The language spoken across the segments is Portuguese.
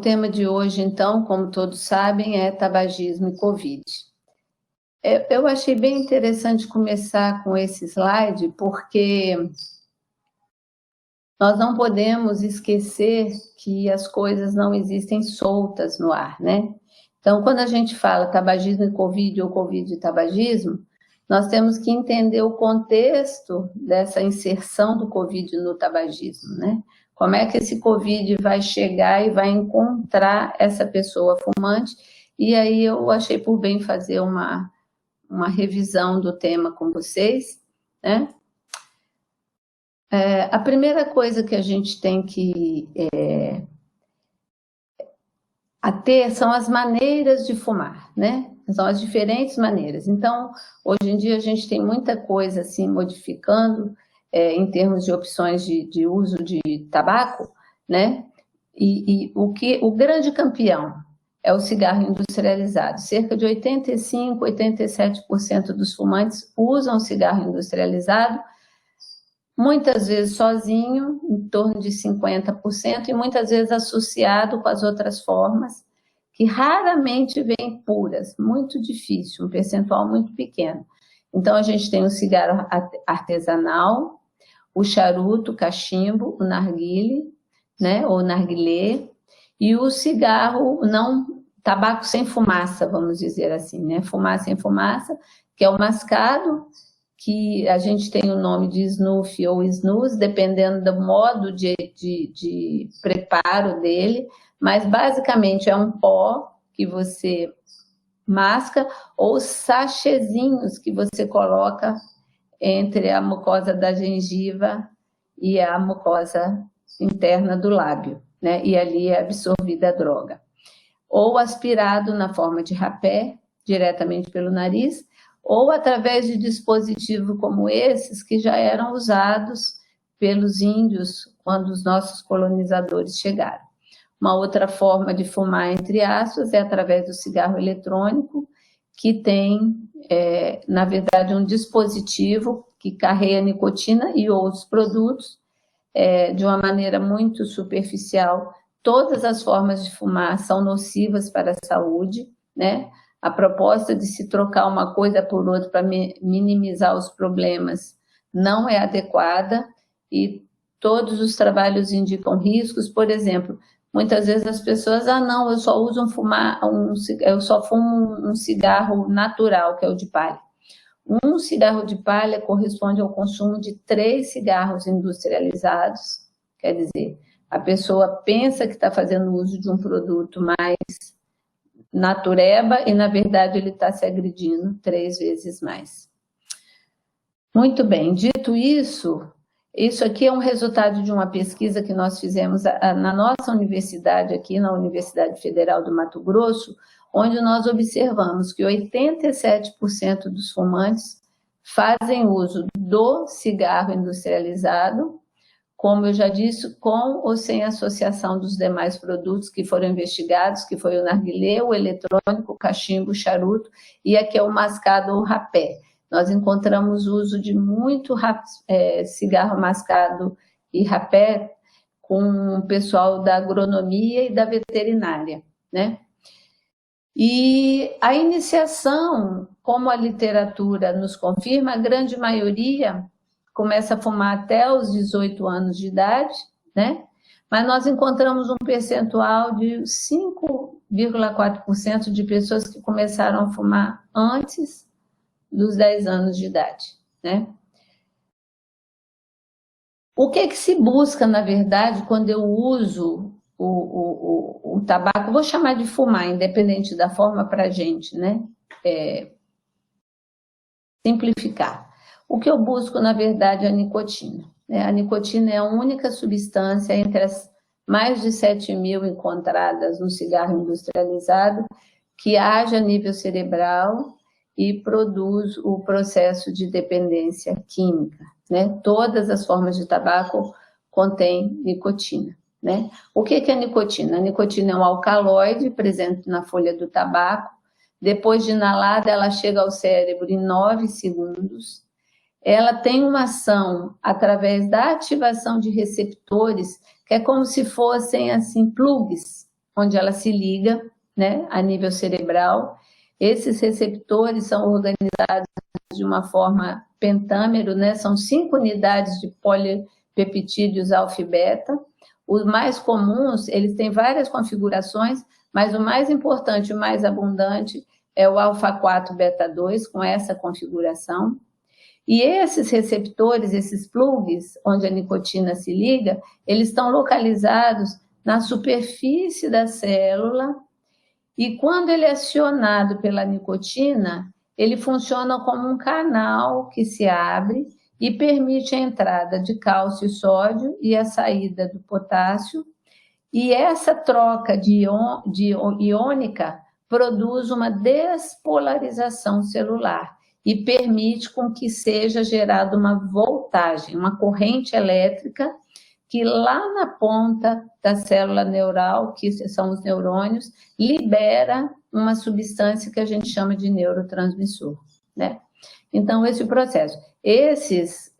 tema de hoje, então, como todos sabem, é tabagismo e Covid. Eu achei bem interessante começar com esse slide, porque nós não podemos esquecer que as coisas não existem soltas no ar, né? Então, quando a gente fala tabagismo e Covid ou Covid e tabagismo, nós temos que entender o contexto dessa inserção do Covid no tabagismo, né? Como é que esse Covid vai chegar e vai encontrar essa pessoa fumante? E aí eu achei por bem fazer uma revisão do tema com vocês, né? A primeira coisa que a gente tem que ater são as maneiras de fumar, né? São as diferentes maneiras. Então, hoje em dia a gente tem muita coisa assim modificando em termos de opções de uso de tabaco, né? E o grande campeão é o cigarro industrializado. Cerca de 85, 87% dos fumantes usam cigarro industrializado, muitas vezes sozinho, em torno de 50%, e muitas vezes associado com as outras formas, que raramente vêm puras, muito difícil, um percentual muito pequeno. Então, a gente tem o cigarro artesanal, o charuto, o cachimbo, o narguile, né, ou narguilé, e o cigarro tabaco sem fumaça, vamos dizer assim, né, fumaça sem fumaça, que é o mascado, que a gente tem o nome de snuff ou snus, dependendo do modo de preparo dele, mas basicamente é um pó que você masca ou sachêzinhos que você coloca entre a mucosa da gengiva e a mucosa interna do lábio, né? E ali é absorvida a droga. Ou aspirado na forma de rapé, diretamente pelo nariz, ou através de dispositivos como esses, que já eram usados pelos índios quando os nossos colonizadores chegaram. Uma outra forma de fumar, entre aspas, é através do cigarro eletrônico, que tem, na verdade, um dispositivo que carrega nicotina e outros produtos de uma maneira muito superficial. Todas as formas de fumar são nocivas para a saúde, né? A proposta de se trocar uma coisa por outra para minimizar os problemas não é adequada e todos os trabalhos indicam riscos. Por exemplo, muitas vezes as pessoas, não, eu só uso eu só fumo um cigarro natural, que é o de palha. Um cigarro de palha corresponde ao consumo de 3 cigarros industrializados, quer dizer, a pessoa pensa que está fazendo uso de um produto mais natureba e, na verdade, ele está se agredindo 3 vezes mais. Muito bem, dito isso, isso aqui é um resultado de uma pesquisa que nós fizemos na nossa universidade, aqui na Universidade Federal do Mato Grosso, onde nós observamos que 87% dos fumantes fazem uso do cigarro industrializado, como eu já disse, com ou sem associação dos demais produtos que foram investigados, que foi o narguilé, o eletrônico, o cachimbo, o charuto, e aqui é o mascado ou rapé. Nós encontramos o uso de muito cigarro mascado e rapé com o pessoal da agronomia e da veterinária, né? E a iniciação, como a literatura nos confirma, a grande maioria começa a fumar até os 18 anos de idade, né? Mas nós encontramos um percentual de 5,4% de pessoas que começaram a fumar antes dos 10 anos de idade, né? O que se busca, na verdade, quando eu uso o tabaco, vou chamar de fumar, independente da forma para a gente, né? Simplificar. O que eu busco, na verdade, é a nicotina. A nicotina é a única substância entre as mais de 7.000 encontradas no cigarro industrializado que age a nível cerebral e produz o processo de dependência química, né? Todas as formas de tabaco contêm nicotina, né? O que é a nicotina? A nicotina é um alcaloide presente na folha do tabaco. Depois de inalada, ela chega ao cérebro em 9 segundos. Ela tem uma ação através da ativação de receptores, que é como se fossem assim plugs, onde ela se liga, né, a nível cerebral. Esses receptores são organizados de uma forma pentâmero, né? São 5 unidades de polipeptídeos alfa e beta. Os mais comuns, eles têm várias configurações, mas o mais importante, o mais abundante, é o alfa-4 beta-2, com essa configuração. E esses receptores, esses plugs, onde a nicotina se liga, eles estão localizados na superfície da célula, e quando ele é acionado pela nicotina, ele funciona como um canal que se abre e permite a entrada de cálcio e sódio e a saída do potássio. E essa troca iônica produz uma despolarização celular e permite com que seja gerada uma voltagem, uma corrente elétrica que lá na ponta da célula neural, que são os neurônios, libera uma substância que a gente chama de neurotransmissor, né? Então, esse processo. Esses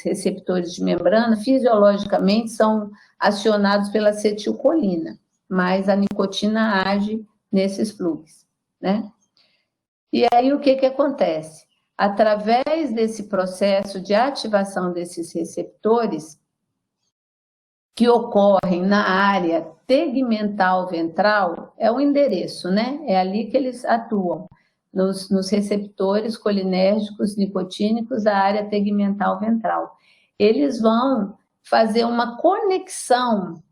receptores de membrana, fisiologicamente, são acionados pela acetilcolina, mas a nicotina age nesses plugs, né? E aí, o que acontece? Através desse processo de ativação desses receptores, que ocorrem na área tegmental ventral, é o endereço, né? É ali que eles atuam, nos receptores colinérgicos nicotínicos da área tegmental ventral. Eles vão fazer uma conexão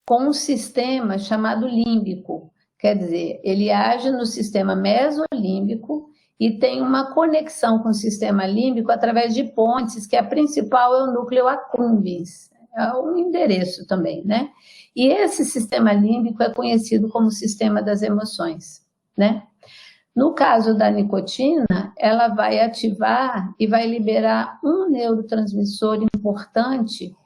com um sistema chamado límbico, quer dizer, ele age no sistema mesolímbico e tem uma conexão com o sistema límbico através de pontes, que a principal é o núcleo accumbens, é um endereço também, né? E esse sistema límbico é conhecido como sistema das emoções, né? No caso da nicotina, ela vai ativar e vai liberar um neurotransmissor importante,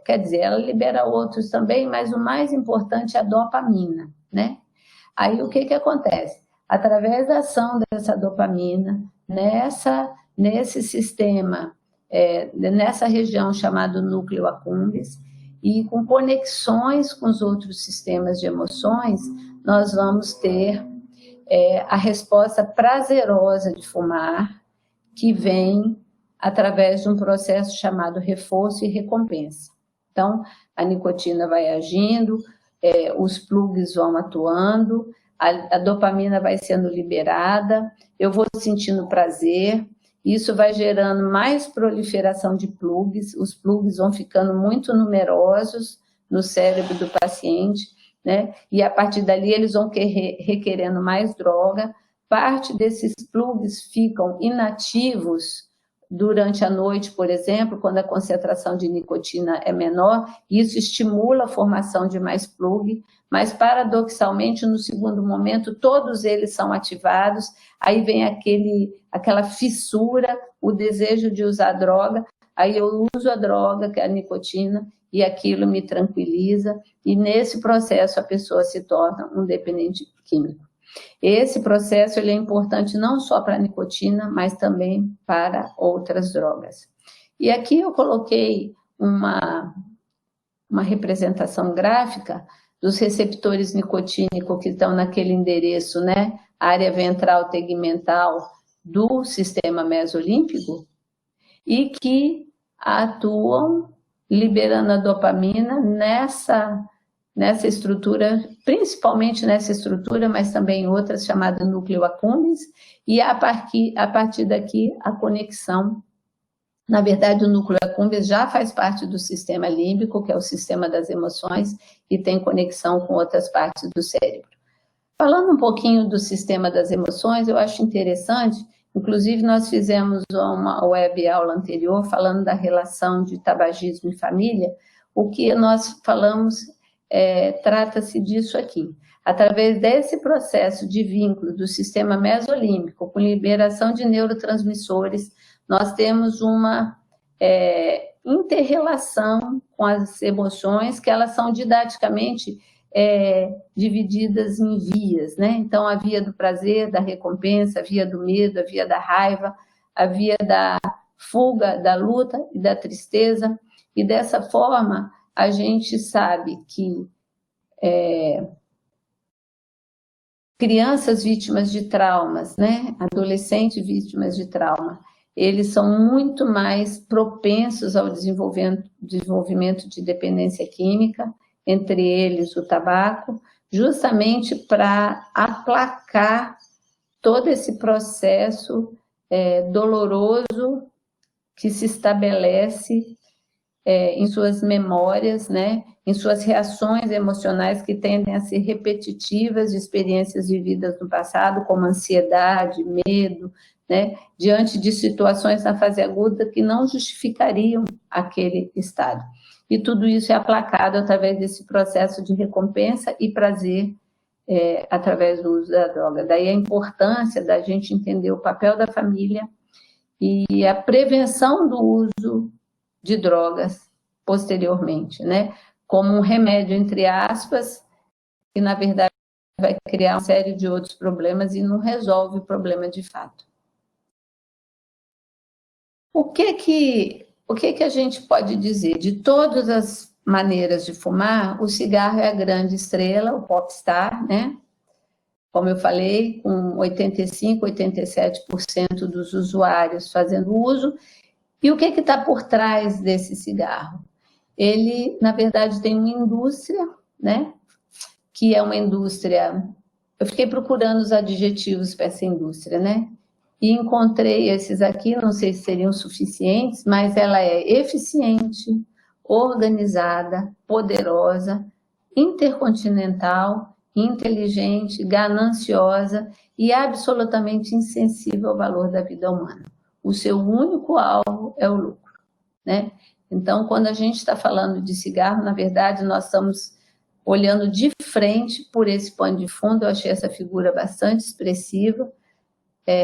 quer dizer, ela libera outros também, mas o mais importante é a dopamina, né? Aí o que acontece? Através da ação dessa dopamina, nesse sistema, nessa região chamada núcleo accumbens, e com conexões com os outros sistemas de emoções, nós vamos ter a resposta prazerosa de fumar, que vem através de um processo chamado reforço e recompensa. Então, a nicotina vai agindo, os plugs vão atuando, a dopamina vai sendo liberada, eu vou sentindo prazer, isso vai gerando mais proliferação de plugs, os plugs vão ficando muito numerosos no cérebro do paciente, né? E a partir dali eles vão requerendo mais droga, parte desses plugs ficam inativos durante a noite, por exemplo, quando a concentração de nicotina é menor, isso estimula a formação de mais plug, mas paradoxalmente, no segundo momento, todos eles são ativados, aí vem aquela fissura, o desejo de usar droga, aí eu uso a droga, que é a nicotina, e aquilo me tranquiliza, e nesse processo a pessoa se torna um dependente químico. Esse processo ele é importante não só para a nicotina, mas também para outras drogas. E aqui eu coloquei uma representação gráfica dos receptores nicotínicos que estão naquele endereço, né? Área ventral tegmental do sistema mesolímbico, e que atuam liberando a dopamina nessa estrutura, principalmente nessa estrutura, mas também em outras, chamada núcleo accumbens, e a partir daqui a conexão. Na verdade, o núcleo accumbens já faz parte do sistema límbico, que é o sistema das emoções, e tem conexão com outras partes do cérebro. Falando um pouquinho do sistema das emoções, eu acho interessante, inclusive nós fizemos uma web aula anterior falando da relação de tabagismo e família, o que nós falamos trata-se disso aqui. Através desse processo de vínculo do sistema mesolímbico com liberação de neurotransmissores, nós temos uma inter-relação com as emoções, que elas são didaticamente divididas em vias, né? Então, a via do prazer, da recompensa, a via do medo, a via da raiva, a via da fuga, da luta e da tristeza, e dessa forma a gente sabe que crianças vítimas de traumas, né? Adolescentes vítimas de trauma, eles são muito mais propensos ao desenvolvimento de dependência química, entre eles o tabaco, justamente para aplacar todo esse processo doloroso que se estabelece em suas memórias, né? Em suas reações emocionais que tendem a ser repetitivas de experiências vividas no passado, como ansiedade, medo, né? Diante de situações na fase aguda que não justificariam aquele estado. E tudo isso é aplacado através desse processo de recompensa e prazer através do uso da droga. Daí a importância da gente entender o papel da família e a prevenção do uso de drogas posteriormente, né? Como um remédio, entre aspas, que na verdade vai criar uma série de outros problemas e não resolve o problema de fato. O que a gente pode dizer? De todas as maneiras de fumar, o cigarro é a grande estrela, o popstar, né? Como eu falei, com 85%, 87% dos usuários fazendo uso. E o que está por trás desse cigarro? Ele, na verdade, tem uma indústria, né? Que é uma indústria... Eu fiquei procurando os adjetivos para essa indústria, né? E encontrei esses aqui, não sei se seriam suficientes, mas ela é eficiente, organizada, poderosa, intercontinental, inteligente, gananciosa e absolutamente insensível ao valor da vida humana. O seu único alvo é o lucro, né? Então, quando a gente está falando de cigarro, na verdade, nós estamos olhando de frente por esse pano de fundo. Eu achei essa figura bastante expressiva,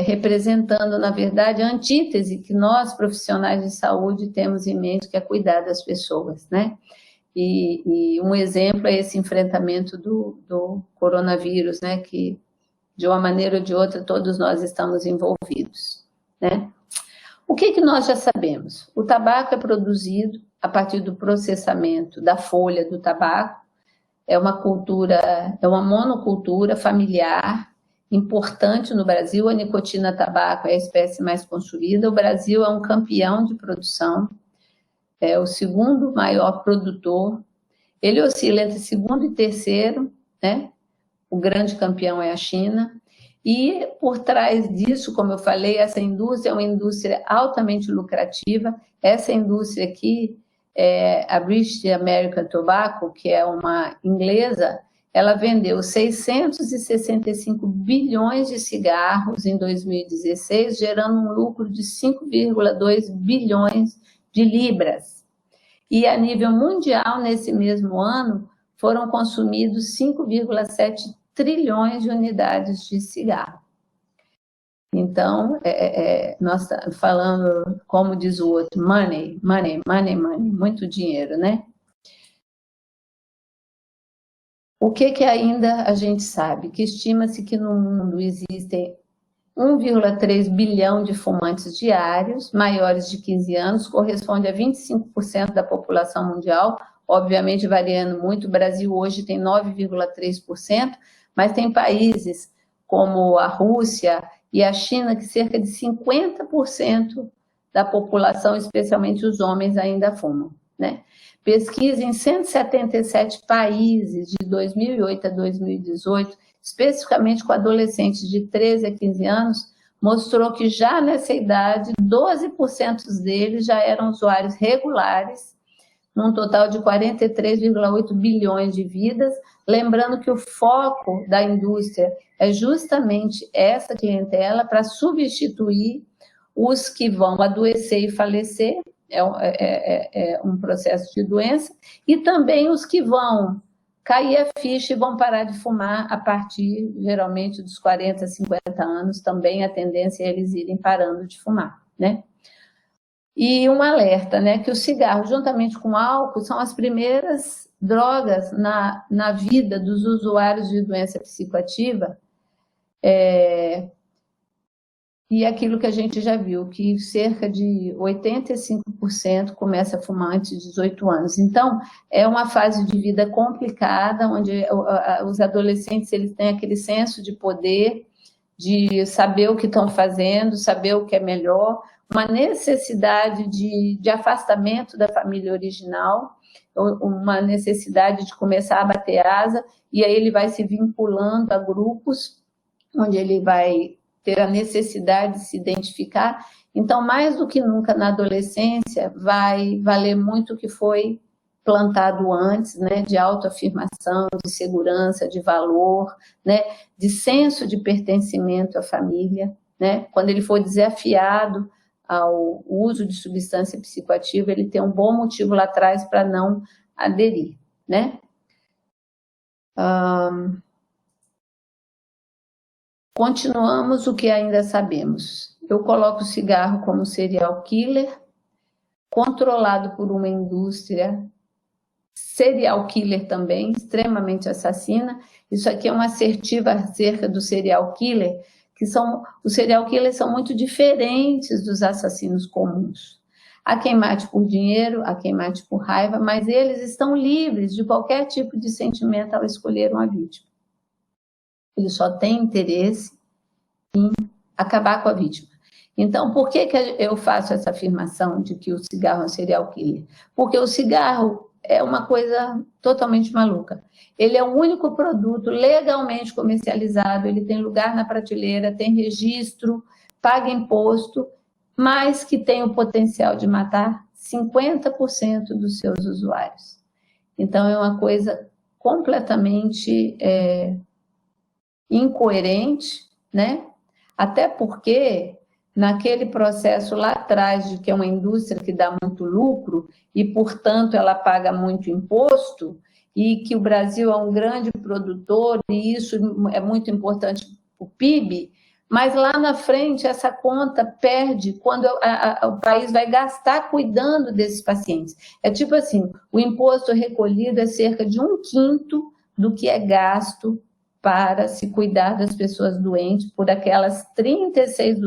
representando, na verdade, a antítese que nós, profissionais de saúde, temos em mente, que é cuidar das pessoas, né? E um exemplo é esse enfrentamento do coronavírus, né? Que, de uma maneira ou de outra, todos nós estamos envolvidos, né? O que nós já sabemos? O tabaco é produzido a partir do processamento da folha do tabaco, é uma monocultura familiar importante no Brasil. A nicotina tabaco é a espécie mais consumida. O Brasil é um campeão de produção, é o segundo maior produtor. Ele oscila entre segundo e terceiro, né? O grande campeão é a China. E por trás disso, como eu falei, essa indústria é uma indústria altamente lucrativa. Essa indústria aqui, a British American Tobacco, que é uma inglesa, ela vendeu 665 bilhões de cigarros em 2016, gerando um lucro de 5,2 bilhões de libras. E a nível mundial, nesse mesmo ano, foram consumidos 5,7 trilhões de unidades de cigarro. Então, nós estamos falando, como diz o outro, money, money, money, money, muito dinheiro, né? O que ainda a gente sabe? Que estima-se que no mundo existem 1,3 bilhão de fumantes diários, maiores de 15 anos, corresponde a 25% da população mundial, obviamente variando muito. O Brasil hoje tem 9,3%, mas tem países como a Rússia e a China que cerca de 50% da população, especialmente os homens, ainda fumam, né? Pesquisa em 177 países de 2008 a 2018, especificamente com adolescentes de 13 a 15 anos, mostrou que já nessa idade, 12% deles já eram usuários regulares, num total de 43,8 bilhões de vidas. Lembrando que o foco da indústria é justamente essa clientela, para substituir os que vão adoecer e falecer, é um processo de doença, e também os que vão cair a ficha e vão parar de fumar a partir, geralmente, dos 40, 50 anos, também a tendência é eles irem parando de fumar, né? E um alerta, né, que o cigarro, juntamente com o álcool, são as primeiras drogas na vida dos usuários de doença psicoativa, E aquilo que a gente já viu, que cerca de 85% começa a fumar antes de 18 anos. Então, é uma fase de vida complicada, onde os adolescentes eles têm aquele senso de poder, de saber o que estão fazendo, saber o que é melhor, uma necessidade de afastamento da família original, uma necessidade de começar a bater asa, e aí ele vai se vinculando a grupos, onde ele vai ter a necessidade de se identificar. Então, mais do que nunca na adolescência, vai valer muito o que foi plantado antes, né, de autoafirmação, de segurança, de valor, né, de senso de pertencimento à família, né? Quando ele for desafiado ao uso de substância psicoativa, ele tem um bom motivo lá atrás para não aderir, né? Continuamos o que ainda sabemos. Eu coloco o cigarro como serial killer, controlado por uma indústria serial killer também, extremamente assassina. Isso aqui é uma assertiva acerca do serial killer, os serial killers são muito diferentes dos assassinos comuns. Há quem mate por dinheiro, há quem mate por raiva, mas eles estão livres de qualquer tipo de sentimento ao escolher uma vítima. Eles só têm interesse em acabar com a vítima. Então, por que eu faço essa afirmação de que o cigarro é um serial killer? Porque o cigarro é uma coisa totalmente maluca. Ele é o único produto legalmente comercializado, ele tem lugar na prateleira, tem registro, paga imposto, mas que tem o potencial de matar 50% dos seus usuários. Então, é uma coisa completamente incoerente, né? Até porque naquele processo lá atrás de que é uma indústria que dá muito lucro e, portanto, ela paga muito imposto, e que o Brasil é um grande produtor e isso é muito importante para o PIB, mas lá na frente essa conta perde quando o país vai gastar cuidando desses pacientes. É tipo assim, o imposto recolhido é cerca de 1/5 do que é gasto para se cuidar das pessoas doentes por aquelas 36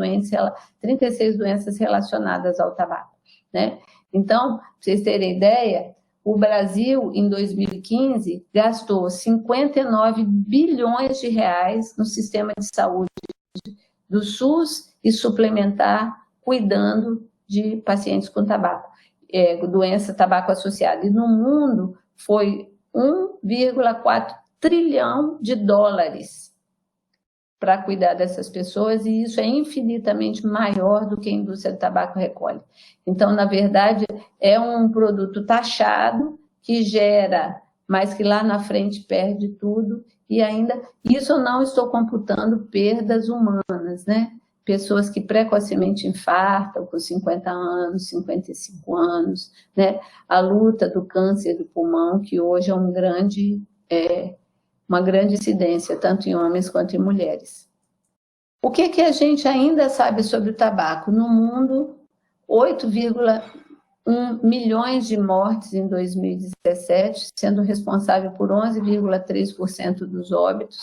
doenças relacionadas ao tabaco, né? Então, para vocês terem ideia, o Brasil, em 2015, gastou 59 bilhões de reais no sistema de saúde do SUS e suplementar, cuidando de pacientes com tabaco, doença tabaco associada. E no mundo foi 1,4 trilhão de dólares para cuidar dessas pessoas, e isso é infinitamente maior do que a indústria do tabaco recolhe. Então, na verdade, é um produto taxado que gera, mas que lá na frente perde tudo, e ainda, isso eu não estou computando perdas humanas, né? Pessoas que precocemente infartam com 50 anos, 55 anos, né? A luta do câncer do pulmão, que hoje é uma grande incidência, tanto em homens quanto em mulheres. O que a gente ainda sabe sobre o tabaco? No mundo, 8,1 milhões de mortes em 2017, sendo responsável por 11,3% dos óbitos.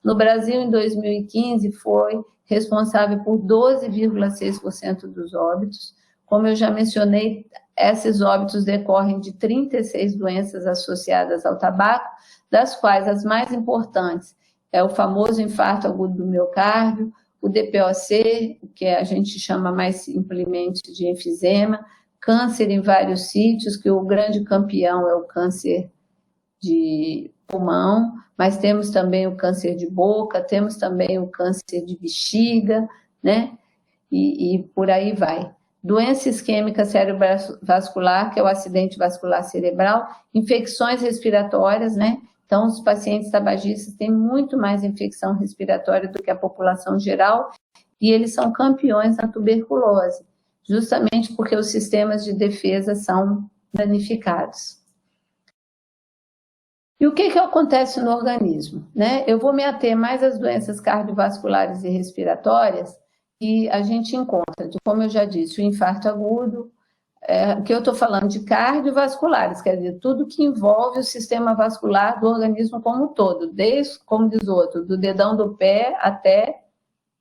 No Brasil, em 2015, foi responsável por 12,6% dos óbitos. Como eu já mencionei, esses óbitos decorrem de 36 doenças associadas ao tabaco, das quais as mais importantes é o famoso infarto agudo do miocárdio, o DPOC, que a gente chama mais simplesmente de enfisema, câncer em vários sítios, que o grande campeão é o câncer de pulmão, mas temos também o câncer de boca, temos também o câncer de bexiga, né? E por aí vai. Doença isquêmica cerebrovascular, que é o acidente vascular cerebral, infecções respiratórias, né? Então, os pacientes tabagistas têm muito mais infecção respiratória do que a população geral, e eles são campeões na tuberculose, justamente porque os sistemas de defesa são danificados. E o que acontece no organismo, né? Eu vou me ater mais às doenças cardiovasculares e respiratórias, e a gente encontra, como eu já disse, o infarto agudo, que eu estou falando de cardiovasculares, quer dizer, tudo que envolve o sistema vascular do organismo como um todo, desde, como diz o outro, do dedão do pé até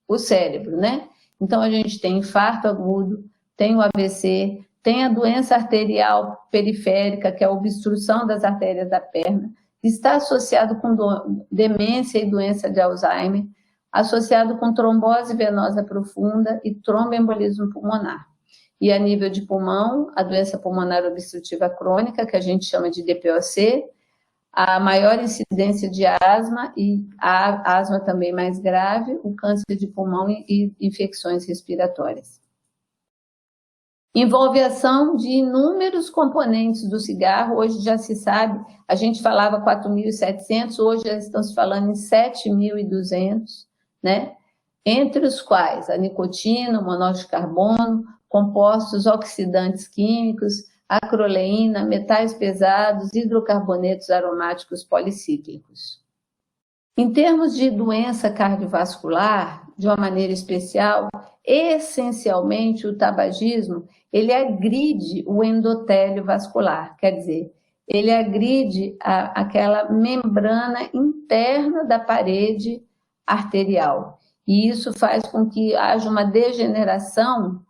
o cérebro, né? Então, a gente tem infarto agudo, tem o AVC, tem a doença arterial periférica, que é a obstrução das artérias da perna, está associado com demência e doença de Alzheimer, associado com trombose venosa profunda e tromboembolismo pulmonar. E a nível de pulmão, a doença pulmonar obstrutiva crônica, que a gente chama de DPOC, a maior incidência de asma, e a asma também mais grave, o câncer de pulmão e infecções respiratórias. Envolve a ação de inúmeros componentes do cigarro, hoje já se sabe, a gente falava 4.700, hoje já estão se falando em 7.200, né? Entre os quais a nicotina, o monóxido de carbono, compostos oxidantes químicos, acroleína, metais pesados, hidrocarbonetos aromáticos policíclicos. Em termos de doença cardiovascular, de uma maneira especial, essencialmente o tabagismo, ele agride o endotélio vascular, quer dizer, ele agride aquela membrana interna da parede arterial. E isso faz com que haja uma degeneração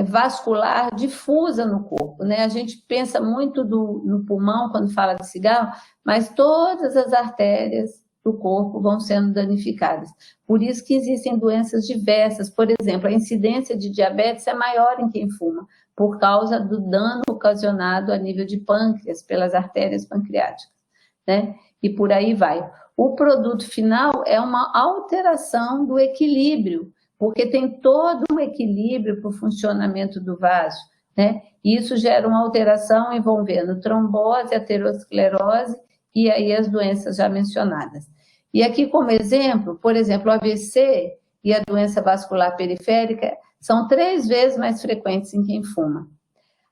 vascular difusa no corpo, né? A gente pensa muito no pulmão quando fala de cigarro, mas todas as artérias do corpo vão sendo danificadas. Por isso que existem doenças diversas. Por exemplo, a incidência de diabetes é maior em quem fuma, por causa do dano ocasionado a nível de pâncreas, pelas artérias pancreáticas, né? E por aí vai. O produto final é uma alteração do equilíbrio, porque tem todo um equilíbrio para o funcionamento do vaso, né? E isso gera uma alteração envolvendo trombose, aterosclerose e aí as doenças já mencionadas. E aqui como exemplo, por exemplo, o AVC e a doença vascular periférica são 3 vezes mais frequentes em quem fuma.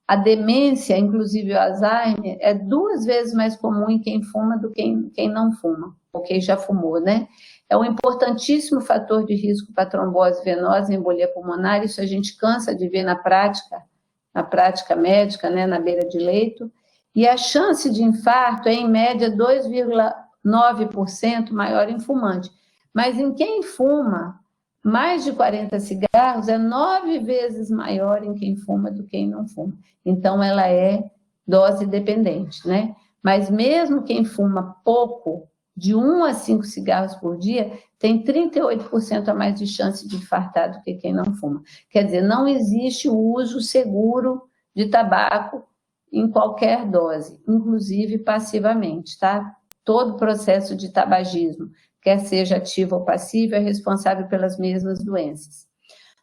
A demência, inclusive o Alzheimer, é 2 vezes mais comum em quem fuma do que em quem não fuma, ou quem já fumou, né? É um importantíssimo fator de risco para trombose venosa e embolia pulmonar, isso a gente cansa de ver na prática médica, né, na beira de leito, e a chance de infarto é, em média, 2,9% maior em fumante. Mas em quem fuma mais de 40 cigarros, é 9 vezes maior em quem fuma do que quem não fuma. Então, ela é dose dependente, né? Mas mesmo quem fuma pouco, de 1 a 5 cigarros por dia, tem 38% a mais de chance de infartar do que quem não fuma. Quer dizer, não existe o uso seguro de tabaco em qualquer dose, inclusive passivamente, tá? Todo processo de tabagismo, quer seja ativo ou passivo, é responsável pelas mesmas doenças.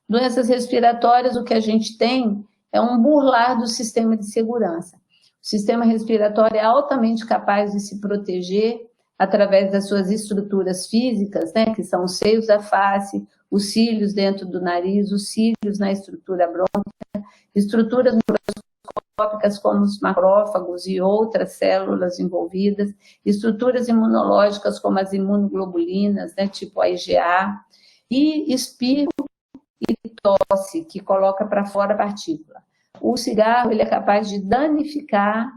Doenças respiratórias, o que a gente tem é um burlar do sistema de segurança. O sistema respiratório é altamente capaz de se proteger através das suas estruturas físicas, né, que são os seios da face, os cílios dentro do nariz, os cílios na estrutura brônquica, estruturas microscópicas como os macrófagos e outras células envolvidas, estruturas imunológicas como as imunoglobulinas, né, tipo a IgA, e espirro e tosse, que coloca para fora a partícula. O cigarro ele é capaz de danificar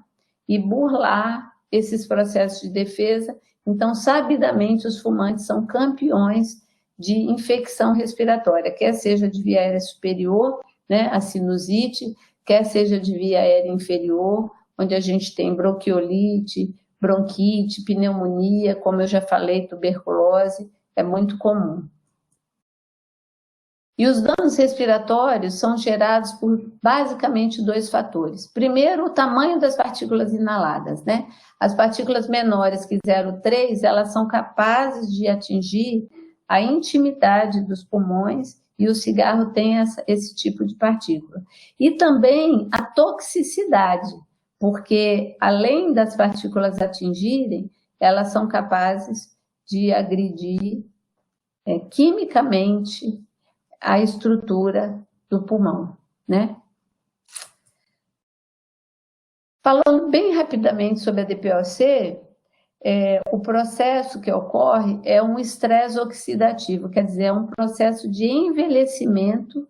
e burlar esses processos de defesa, então, sabidamente, os fumantes são campeões de infecção respiratória, quer seja de via aérea superior, né, a sinusite, quer seja de via aérea inferior, onde a gente tem bronquiolite, bronquite, pneumonia, como eu já falei, tuberculose, é muito comum. E os danos respiratórios são gerados por basicamente 2 fatores. Primeiro, o tamanho das partículas inaladas, né? As partículas menores que 0,3, elas são capazes de atingir a intimidade dos pulmões e o cigarro tem esse tipo de partícula. E também a toxicidade, porque além das partículas atingirem, elas são capazes de agredir quimicamente a estrutura do pulmão, né? Falando bem rapidamente sobre a DPOC, o processo que ocorre é um estresse oxidativo, quer dizer, é um processo de envelhecimento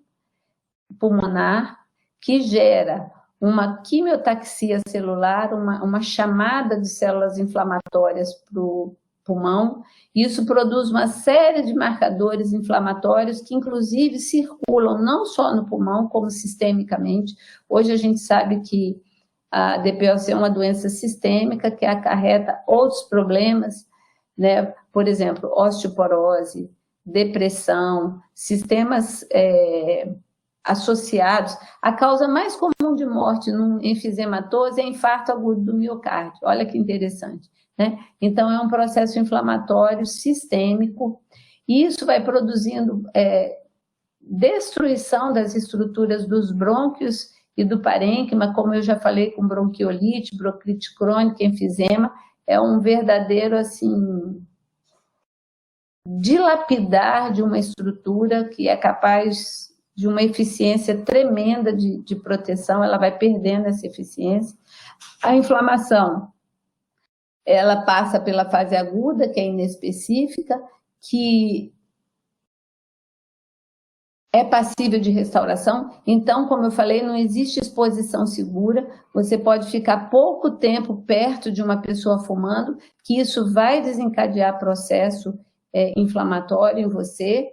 pulmonar que gera uma quimiotaxia celular, uma chamada de células inflamatórias para o pulmão. Isso produz uma série de marcadores inflamatórios que, inclusive, circulam não só no pulmão, como sistemicamente. Hoje a gente sabe que a DPOC é uma doença sistêmica que acarreta outros problemas, né? Por exemplo, osteoporose, depressão, sistemas associados. A causa mais comum de morte num enfisematoso é infarto agudo do miocárdio. Olha que interessante, né? Então, é um processo inflamatório sistêmico, e isso vai produzindo destruição das estruturas dos brônquios e do parênquima, como eu já falei, com bronquiolite, bronquite crônica, enfisema, é um verdadeiro, assim, dilapidar de uma estrutura que é capaz de uma eficiência tremenda de proteção, ela vai perdendo essa eficiência. A inflamação, ela passa pela fase aguda, que é inespecífica, que é passível de restauração. Então, como eu falei, não existe exposição segura. Você pode ficar pouco tempo perto de uma pessoa fumando, que isso vai desencadear processo inflamatório em você.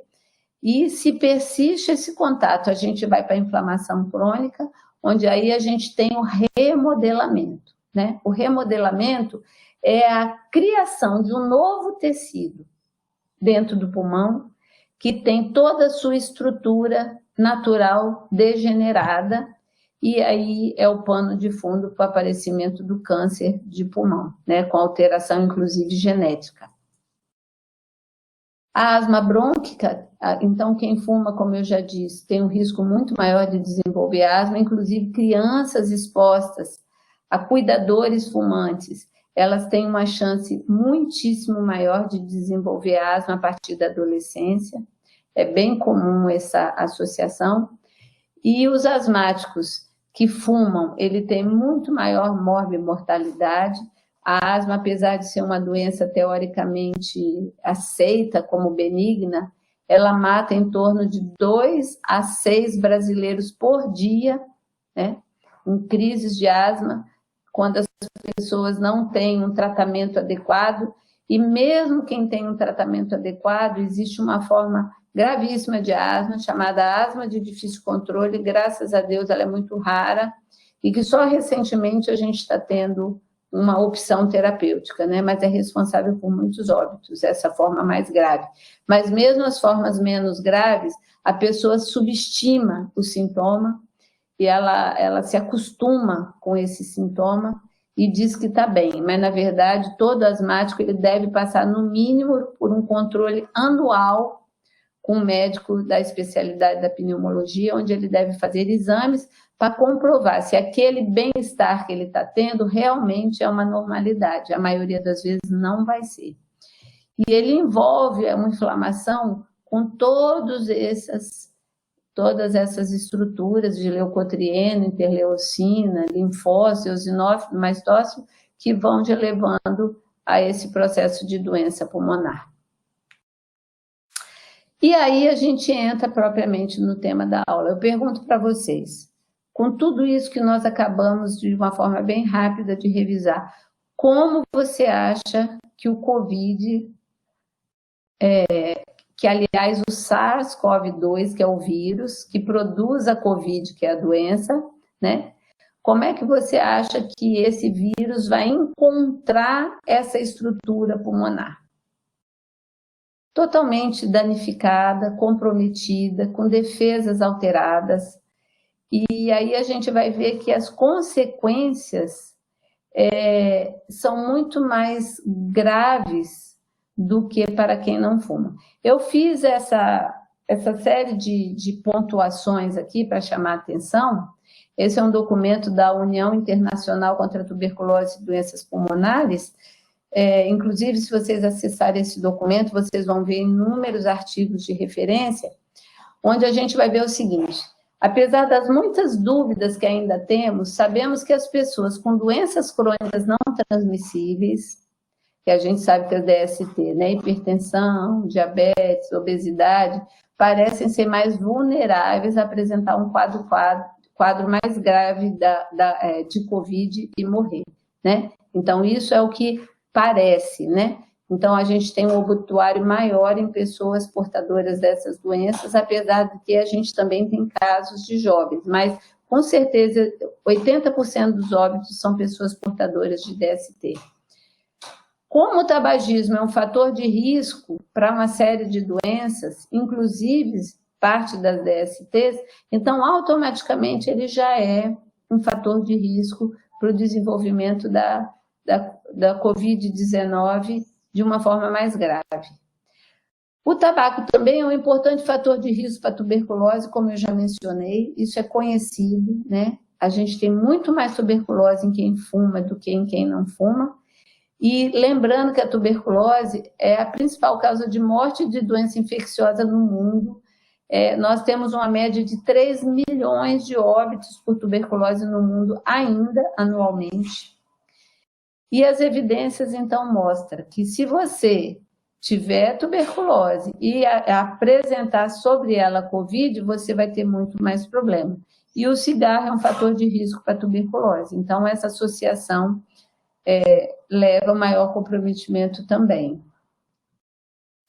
E se persiste esse contato, a gente vai para a inflamação crônica, onde aí a gente tem o remodelamento, né? O remodelamento é a criação de um novo tecido dentro do pulmão, que tem toda a sua estrutura natural degenerada, e aí é o pano de fundo para o aparecimento do câncer de pulmão, né, com alteração, inclusive, genética. A asma brônquica, então, quem fuma, como eu já disse, tem um risco muito maior de desenvolver asma, inclusive crianças expostas a cuidadores fumantes, elas têm uma chance muitíssimo maior de desenvolver asma a partir da adolescência. É bem comum essa associação. E os asmáticos que fumam, ele tem muito maior morbimortalidade. A asma, apesar de ser uma doença teoricamente aceita como benigna, ela mata em torno de 2 a 6 brasileiros por dia, né, em crises de asma, quando as pessoas não têm um tratamento adequado. E mesmo quem tem um tratamento adequado, existe uma forma gravíssima de asma, chamada asma de difícil controle. Graças a Deus ela é muito rara, e que só recentemente a gente está tendo uma opção terapêutica, né? Mas é responsável por muitos óbitos, essa forma mais grave. Mas mesmo as formas menos graves, a pessoa subestima o sintoma, e ela se acostuma com esse sintoma e diz que está bem, mas, na verdade, todo asmático ele deve passar, no mínimo, por um controle anual com um médico da especialidade da pneumologia, onde ele deve fazer exames para comprovar se aquele bem-estar que ele está tendo realmente é uma normalidade. A maioria das vezes não vai ser. E ele envolve uma inflamação com todas essas estruturas de leucotrieno, interleucina, linfócito, eosinófilo, mastócito, que vão te levando a esse processo de doença pulmonar. E aí a gente entra propriamente no tema da aula. Eu pergunto para vocês, com tudo isso que nós acabamos de uma forma bem rápida de revisar, como você acha que o COVID, que aliás o SARS-CoV-2, que é o vírus, que produz a COVID, que é a doença, né? Como é que você acha que esse vírus vai encontrar essa estrutura pulmonar? Totalmente danificada, comprometida, com defesas alteradas. E aí a gente vai ver que as consequências são muito mais graves do que para quem não fuma. Eu fiz essa série de pontuações aqui para chamar a atenção. Esse é um documento da União Internacional contra a Tuberculose e Doenças Pulmonares. Inclusive, se vocês acessarem esse documento, vocês vão ver inúmeros artigos de referência, onde a gente vai ver o seguinte: apesar das muitas dúvidas que ainda temos, sabemos que as pessoas com doenças crônicas não transmissíveis, que a gente sabe que é o DST, né, hipertensão, diabetes, obesidade, parecem ser mais vulneráveis a apresentar um quadro mais grave de COVID e morrer, né? Então, isso é o que parece, né? Então, a gente tem um obituário maior em pessoas portadoras dessas doenças, apesar de que a gente também tem casos de jovens, mas, com certeza, 80% dos óbitos são pessoas portadoras de DST. Como o tabagismo é um fator de risco para uma série de doenças, inclusive parte das DSTs, então, automaticamente, ele já é um fator de risco para o desenvolvimento da Covid-19 de uma forma mais grave. O tabaco também é um importante fator de risco para a tuberculose, como eu já mencionei, isso é conhecido, né? A gente tem muito mais tuberculose em quem fuma do que em quem não fuma. E lembrando que a tuberculose é a principal causa de morte de doença infecciosa no mundo. Nós temos uma média de 3 milhões de óbitos por tuberculose no mundo ainda anualmente. E as evidências, então, mostram que se você tiver tuberculose e apresentar sobre ela Covid, você vai ter muito mais problema. E o cigarro é um fator de risco para a tuberculose. Então, essa associação leva a maior comprometimento também.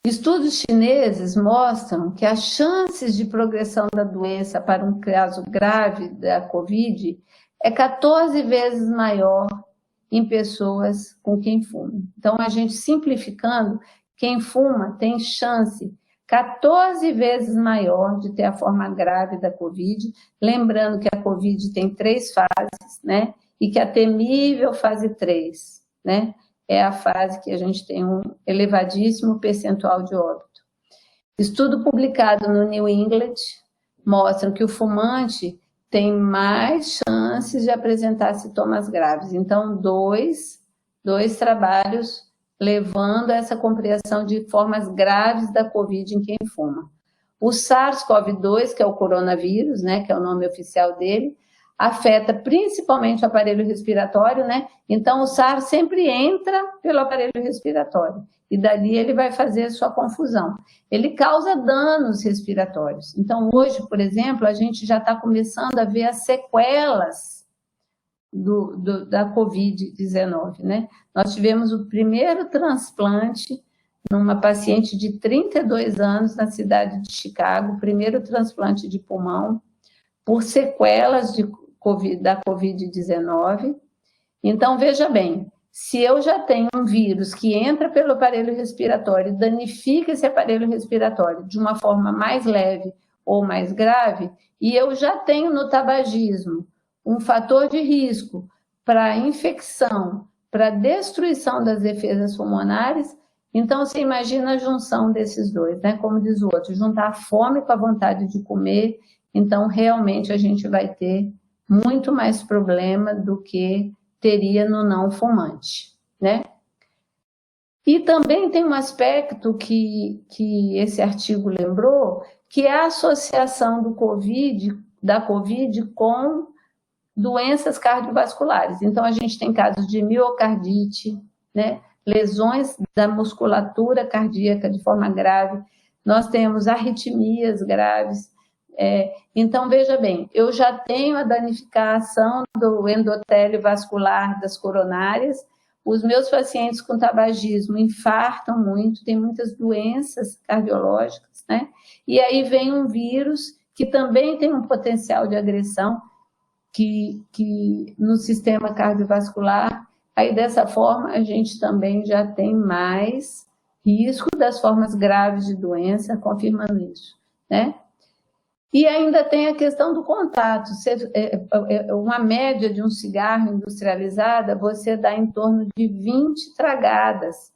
Estudos chineses mostram que as chances de progressão da doença para um caso grave da Covid é 14 vezes maior em pessoas com quem fuma. Então, a gente simplificando, quem fuma tem chance 14 vezes maior de ter a forma grave da Covid, lembrando que a Covid tem 3 fases, né? E que a temível fase 3, né? É a fase que a gente tem um elevadíssimo percentual de óbito. Estudo publicado no New England mostra que o fumante tem mais chances de apresentar sintomas graves. Então, dois trabalhos levando a essa compreensão de formas graves da Covid em quem fuma. O SARS-CoV-2, que é o coronavírus, né, que é o nome oficial dele, afeta principalmente o aparelho respiratório, né? Então, o SARS sempre entra pelo aparelho respiratório e dali ele vai fazer a sua confusão. Ele causa danos respiratórios. Então, hoje, por exemplo, a gente já está começando a ver as sequelas da Covid-19, né? Nós tivemos o primeiro transplante numa paciente de 32 anos na cidade de Chicago, o primeiro transplante de pulmão, por sequelas da Covid-19. Então, veja bem, se eu já tenho um vírus que entra pelo aparelho respiratório e danifica esse aparelho respiratório de uma forma mais leve ou mais grave, e eu já tenho no tabagismo um fator de risco para infecção, para destruição das defesas pulmonares, então você imagina a junção desses dois, né? Como diz o outro, juntar a fome com a vontade de comer, então realmente a gente vai ter muito mais problema do que teria no não fumante, né? E também tem um aspecto que esse artigo lembrou, que é a associação da Covid com doenças cardiovasculares. Então, a gente tem casos de miocardite, né? Lesões da musculatura cardíaca de forma grave, nós temos arritmias graves. Então, veja bem, eu já tenho a danificação do endotélio vascular das coronárias, os meus pacientes com tabagismo infartam muito, tem muitas doenças cardiológicas, né? E aí vem um vírus que também tem um potencial de agressão que no sistema cardiovascular, aí dessa forma a gente também já tem mais risco das formas graves de doença, confirmando isso, né? E ainda tem a questão do contato. Uma média de um cigarro industrializada, você dá em torno de 20 tragadas.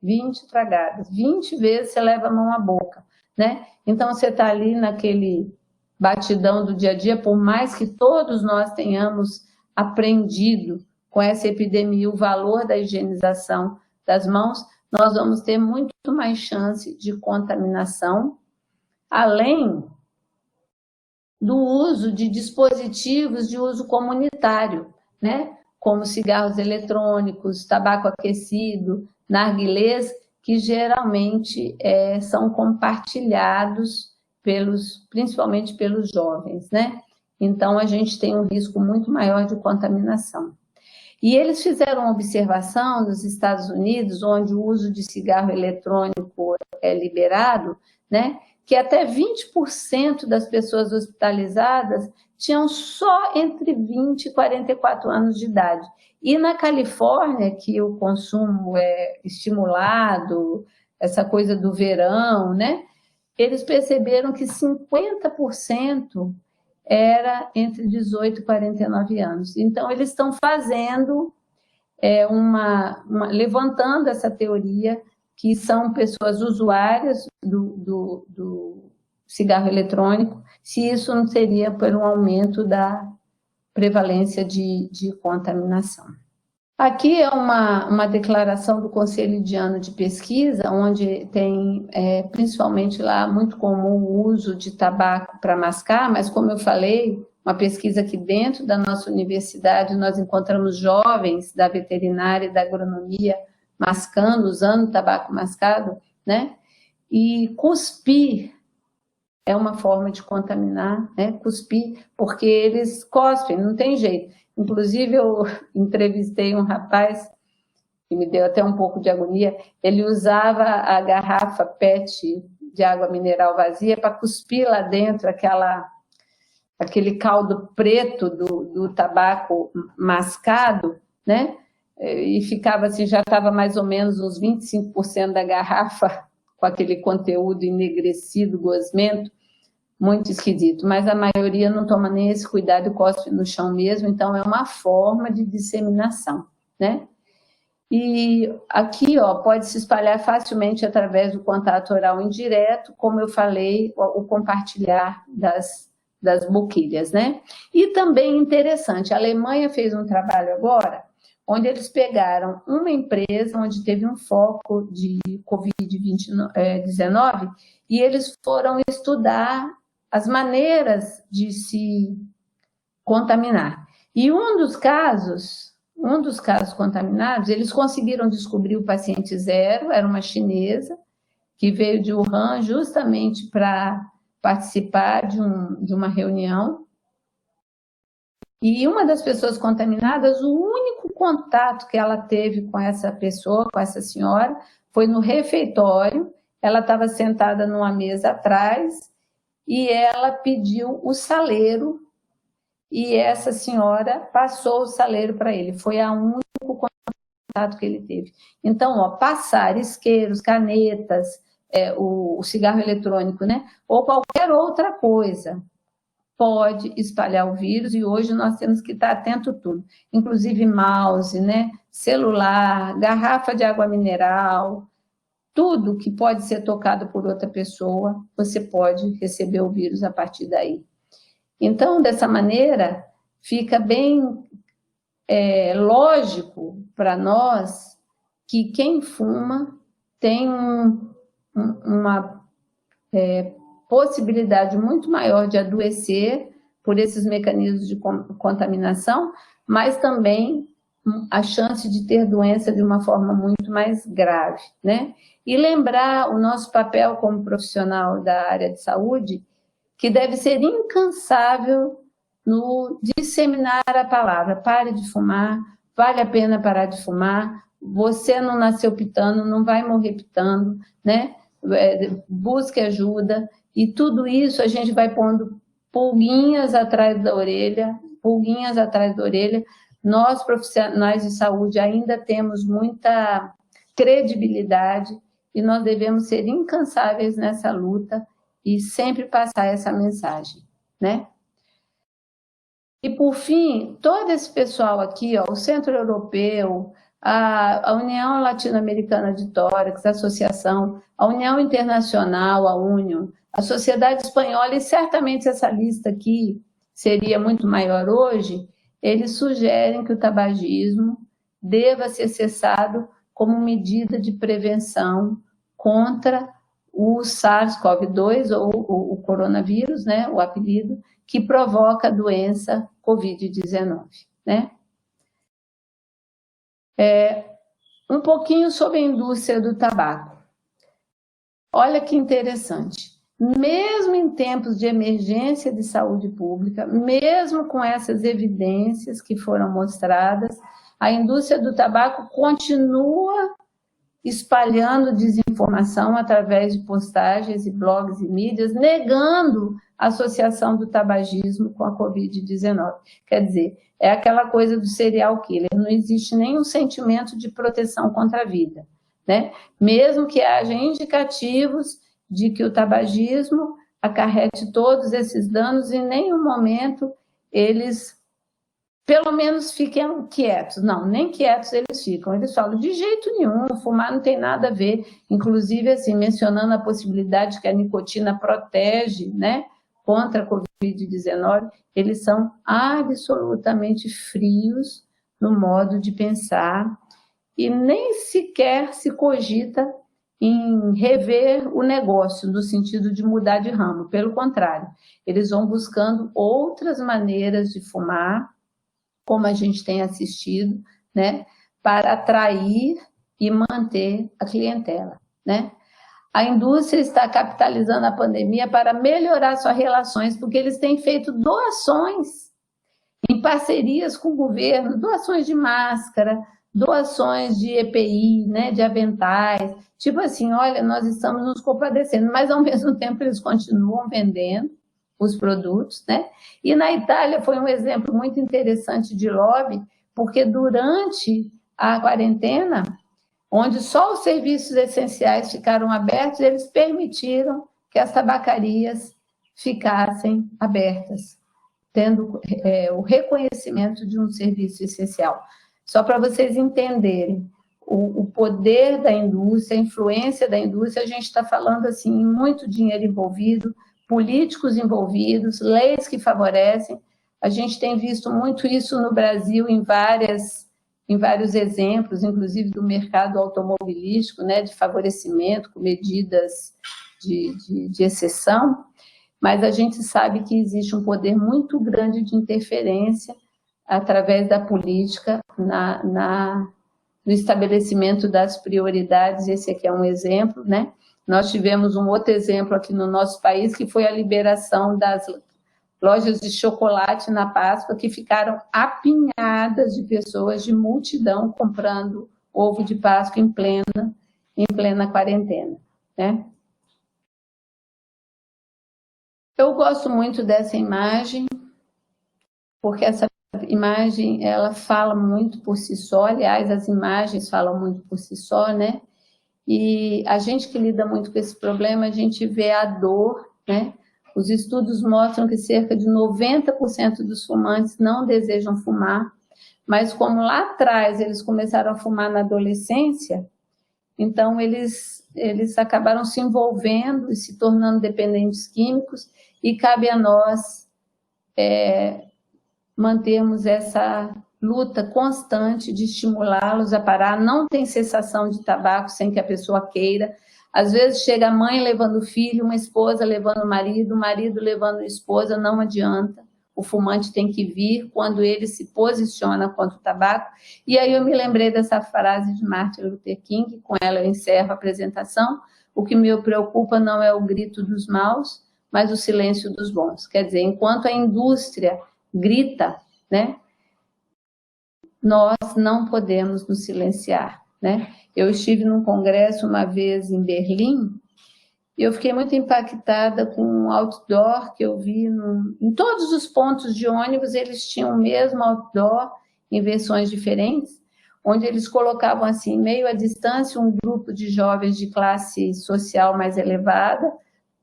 20 tragadas. 20 vezes você leva a mão à boca, né? Então, você está ali naquele batidão do dia a dia, por mais que todos nós tenhamos aprendido com essa epidemia o valor da higienização das mãos, nós vamos ter muito mais chance de contaminação, além do uso de dispositivos de uso comunitário, né? Como cigarros eletrônicos, tabaco aquecido, narguilés, que geralmente são compartilhados principalmente pelos jovens, né? Então, a gente tem um risco muito maior de contaminação. E eles fizeram uma observação nos Estados Unidos, onde o uso de cigarro eletrônico é liberado, né, que até 20% das pessoas hospitalizadas tinham só entre 20 e 44 anos de idade. E na Califórnia, que o consumo é estimulado, essa coisa do verão, né, eles perceberam que 50% era entre 18 e 49 anos. Então, eles estão fazendo, levantando essa teoria que são pessoas usuárias do cigarro eletrônico, se isso não seria por um aumento da prevalência de contaminação. Aqui é uma declaração do Conselho de Ano de Pesquisa, onde tem principalmente lá muito comum o uso de tabaco para mascar, mas como eu falei, uma pesquisa aqui dentro da nossa universidade, nós encontramos jovens da veterinária e da agronomia mascando, usando tabaco mascado, né? E cuspir é uma forma de contaminar, né? Cuspir, porque eles cospem, não tem jeito. Inclusive, eu entrevistei um rapaz que me deu até um pouco de agonia. Ele usava a garrafa PET de água mineral vazia para cuspir lá dentro aquele caldo preto do tabaco mascado, né? E ficava assim, já estava mais ou menos uns 25% da garrafa com aquele conteúdo enegrecido, gosmento, muito esquisito, mas a maioria não toma nem esse cuidado e cospe no chão mesmo, então é uma forma de disseminação, né? E aqui, ó, pode se espalhar facilmente através do contato oral indireto, como eu falei, o compartilhar das boquilhas, né? E também interessante, a Alemanha fez um trabalho agora, onde eles pegaram uma empresa onde teve um foco de Covid-19 e eles foram estudar as maneiras de se contaminar. E um dos casos contaminados, eles conseguiram descobrir o paciente zero, era uma chinesa, que veio de Wuhan justamente para participar de uma reunião. E uma das pessoas contaminadas, o único contato que ela teve com essa pessoa, com essa senhora, foi no refeitório. Ela estava sentada numa mesa atrás e ela pediu o saleiro e essa senhora passou o saleiro para ele. Foi o único contato que ele teve. Então, ó, passar isqueiros, canetas, o cigarro eletrônico, né? Ou qualquer outra coisa pode espalhar o vírus e hoje nós temos que estar atento a tudo, inclusive mouse, né? Celular, garrafa de água mineral, tudo que pode ser tocado por outra pessoa, você pode receber o vírus a partir daí. Então, dessa maneira, fica bem lógico para nós que quem fuma tem uma possibilidade muito maior de adoecer por esses mecanismos de contaminação, mas também a chance de ter doença de uma forma muito mais grave, né? E lembrar o nosso papel como profissional da área de saúde, que deve ser incansável no disseminar a palavra. Pare de fumar, vale a pena parar de fumar, você não nasceu pitando, não vai morrer pitando, né? Busque ajuda, e tudo isso a gente vai pondo pulguinhas atrás da orelha, Nós, profissionais de saúde, ainda temos muita credibilidade e nós devemos ser incansáveis nessa luta e sempre passar essa mensagem, né? E, por fim, todo esse pessoal aqui, ó, o Centro Europeu, a União Latino-Americana de Tórax, a Associação, a União Internacional, a UNIO, a Sociedade Espanhola, e certamente essa lista aqui seria muito maior hoje, eles sugerem que o tabagismo deva ser cessado como medida de prevenção contra o SARS-CoV-2, ou o coronavírus, né, o apelido, que provoca a doença Covid-19, né? Um pouquinho sobre a indústria do tabaco. Olha que interessante. Mesmo em tempos de emergência de saúde pública, mesmo com essas evidências que foram mostradas, A indústria do tabaco continua espalhando desinformação através de postagens e blogs e mídias, negando a associação do tabagismo com a Covid-19. Quer dizer, é aquela coisa do serial killer, não existe nenhum sentimento de proteção contra a vida, né? Mesmo que haja indicativos de que o tabagismo acarrete todos esses danos, em nenhum momento eles, pelo menos, fiquem quietos. Não, nem quietos eles ficam. Eles falam, de jeito nenhum, fumar não tem nada a ver. Inclusive, assim, mencionando a possibilidade que a nicotina protege, né, contra a Covid-19, eles são absolutamente frios no modo de pensar e nem sequer se cogita em rever o negócio, no sentido de mudar de ramo. Pelo contrário, eles vão buscando outras maneiras de fumar, como a gente tem assistido, né, para atrair e manter a clientela, né? A indústria está capitalizando a pandemia para melhorar suas relações, porque eles têm feito doações em parcerias com o governo, doações de máscara, doações de EPI, né, de aventais, tipo assim, olha, nós estamos nos compadecendo, mas ao mesmo tempo eles continuam vendendo os produtos, né? E na Itália foi um exemplo muito interessante de lobby, porque durante a quarentena, onde só os serviços essenciais ficaram abertos, eles permitiram que as tabacarias ficassem abertas, tendo o reconhecimento de um serviço essencial. Só para vocês entenderem o poder da indústria, a influência da indústria, a gente está falando assim, muito dinheiro envolvido, políticos envolvidos, leis que favorecem. A gente tem visto muito isso no Brasil em vários exemplos, inclusive do mercado automobilístico, né, de favorecimento com medidas de exceção, mas a gente sabe que existe um poder muito grande de interferência através da política no estabelecimento das prioridades. Esse aqui é um exemplo, né? Nós tivemos um outro exemplo aqui no nosso país, que foi a liberação das lojas de chocolate na Páscoa, que ficaram apinhadas de pessoas, de multidão, comprando ovo de Páscoa em plena quarentena, né? Eu gosto muito dessa imagem, porque essa imagem, ela fala muito por si só, aliás, as imagens falam muito por si só, né? E a gente que lida muito com esse problema, a gente vê a dor, né? Os estudos mostram que cerca de 90% dos fumantes não desejam fumar, mas como lá atrás eles começaram a fumar na adolescência, então eles acabaram se envolvendo e se tornando dependentes químicos, e cabe a nós mantermos essa luta constante de estimulá-los a parar. Não tem cessação de tabaco sem que a pessoa queira. Às vezes chega a mãe levando o filho, uma esposa levando o marido levando a esposa, não adianta. O fumante tem que vir quando ele se posiciona contra o tabaco. E aí eu me lembrei dessa frase de Martin Luther King, com ela eu encerro a apresentação: o que me preocupa não é o grito dos maus, mas o silêncio dos bons. Quer dizer, enquanto a indústria grita, né, nós não podemos nos silenciar, né? Eu estive num congresso uma vez em Berlim e eu fiquei muito impactada com um outdoor que eu vi em todos os pontos de ônibus. Eles tinham o mesmo outdoor em versões diferentes, onde eles colocavam assim, meio à distância, um grupo de jovens de classe social mais elevada,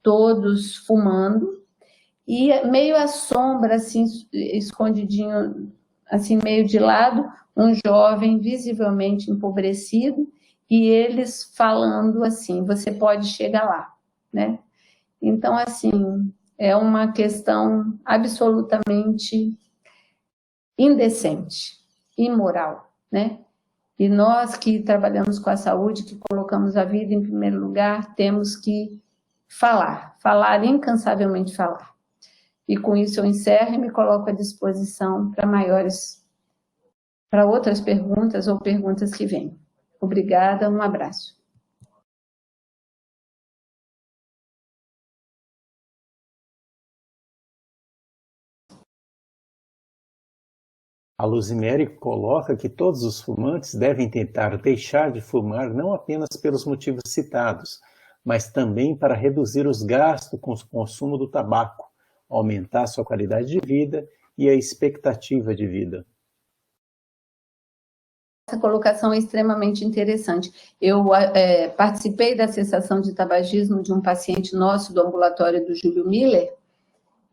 todos fumando, e meio à sombra, assim, escondidinho, assim, meio de lado, um jovem visivelmente empobrecido, e eles falando assim, você pode chegar lá, né? Então, assim, é uma questão absolutamente indecente, imoral, né? E nós que trabalhamos com a saúde, que colocamos a vida em primeiro lugar, temos que falar, incansavelmente falar. E com isso eu encerro e me coloco à disposição para outras perguntas ou perguntas que venham. Obrigada, um abraço. A Luzimere coloca que todos os fumantes devem tentar deixar de fumar não apenas pelos motivos citados, mas também para reduzir os gastos com o consumo do tabaco, aumentar sua qualidade de vida e a expectativa de vida. Essa colocação é extremamente interessante. Eu participei da cessação de tabagismo de um paciente nosso do ambulatório do Júlio Miller,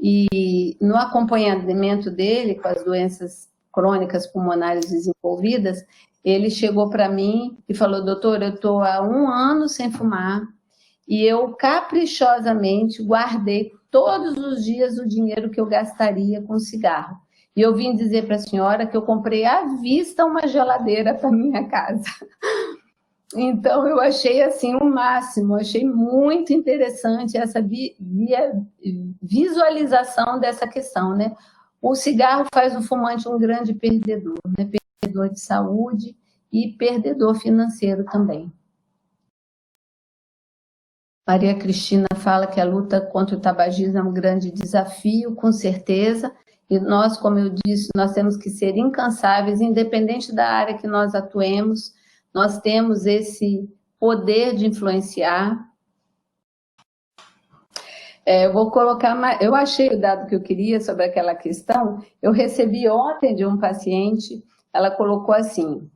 e no acompanhamento dele com as doenças crônicas pulmonares desenvolvidas, ele chegou para mim e falou: doutor, eu estou há 1 ano sem fumar e eu caprichosamente guardei todos os dias o dinheiro que eu gastaria com cigarro. E eu vim dizer para a senhora que eu comprei à vista uma geladeira para minha casa. Então, eu achei assim o máximo, achei muito interessante essa visualização dessa questão, né? O cigarro faz o fumante um grande perdedor, né? Perdedor de saúde e perdedor financeiro também. Maria Cristina fala que a luta contra o tabagismo é um grande desafio, com certeza, e nós, como eu disse, nós temos que ser incansáveis, independente da área que nós atuemos, nós temos esse poder de influenciar. Eu vou colocar, eu achei o dado que eu queria sobre aquela questão, eu recebi ontem de um paciente, ela colocou assim: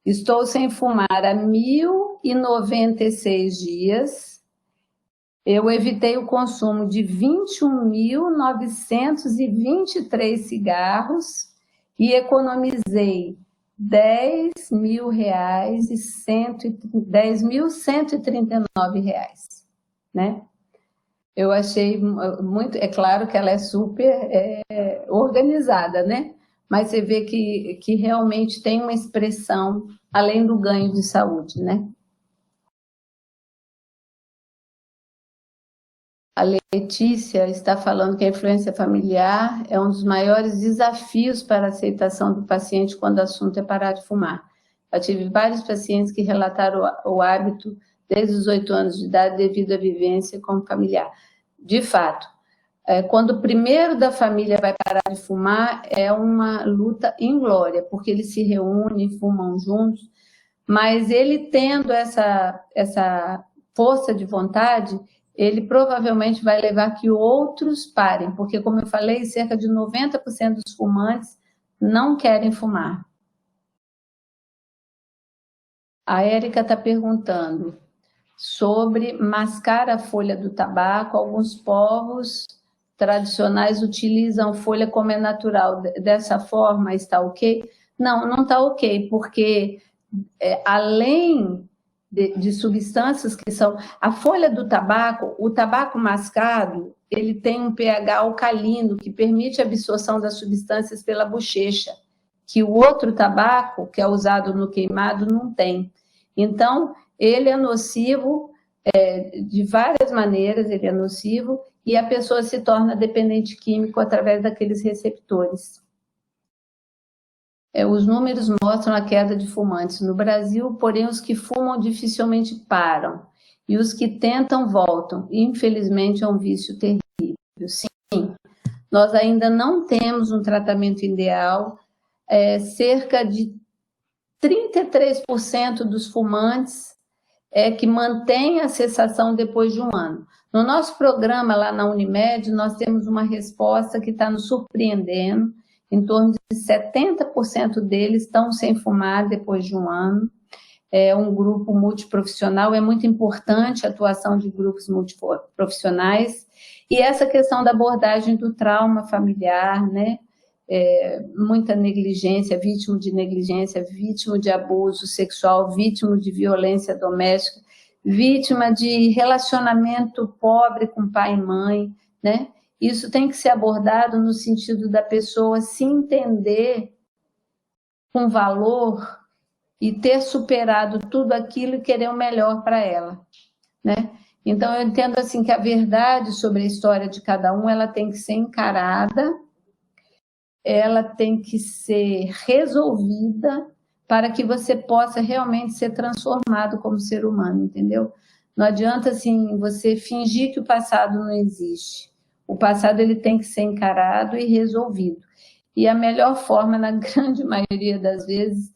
estou sem fumar há 1.096 dias, eu evitei o consumo de 21.923 cigarros e economizei R$10.139, né? Eu achei muito... É claro que ela é super organizada, né? Mas você vê que realmente tem uma expressão além do ganho de saúde, né? A Letícia está falando que a influência familiar é um dos maiores desafios para a aceitação do paciente quando o assunto é parar de fumar. Eu tive vários pacientes que relataram o hábito desde os 8 anos de idade devido à vivência como familiar. De fato, quando o primeiro da família vai parar de fumar, é uma luta inglória, porque eles se reúnem, fumam juntos, mas ele tendo essa força de vontade, ele provavelmente vai levar que outros parem, porque, como eu falei, cerca de 90% dos fumantes não querem fumar. A Érica está perguntando sobre mascar a folha do tabaco. Alguns povos tradicionais utilizam folha como é natural. Dessa forma, está ok? Não, não está ok, porque além de substâncias que são... A folha do tabaco, o tabaco mascado, ele tem um pH alcalino que permite a absorção das substâncias pela bochecha, que o outro tabaco, que é usado no queimado, não tem. Então, ele é nocivo de várias maneiras, ele é nocivo, e a pessoa se torna dependente químico através daqueles receptores. Os números mostram a queda de fumantes no Brasil, porém os que fumam dificilmente param, e os que tentam voltam. Infelizmente é um vício terrível. Sim, nós ainda não temos um tratamento ideal. Cerca de 33% dos fumantes que mantém a cessação depois de 1 ano. No nosso programa lá na Unimed, nós temos uma resposta que está nos surpreendendo. Em torno de 70% deles estão sem fumar depois de 1 ano. É um grupo multiprofissional, é muito importante a atuação de grupos multiprofissionais. E essa questão da abordagem do trauma familiar, né? Muita negligência, vítima de abuso sexual, vítima de violência doméstica, vítima de relacionamento pobre com pai e mãe, né? Isso tem que ser abordado no sentido da pessoa se entender com valor e ter superado tudo aquilo e querer o melhor para ela, né? Então, eu entendo assim que a verdade sobre a história de cada um, ela tem que ser encarada, ela tem que ser resolvida para que você possa realmente ser transformado como ser humano, entendeu? Não adianta, assim, você fingir que o passado não existe. O passado ele tem que ser encarado e resolvido. e a melhor forma, na grande maioria das vezes,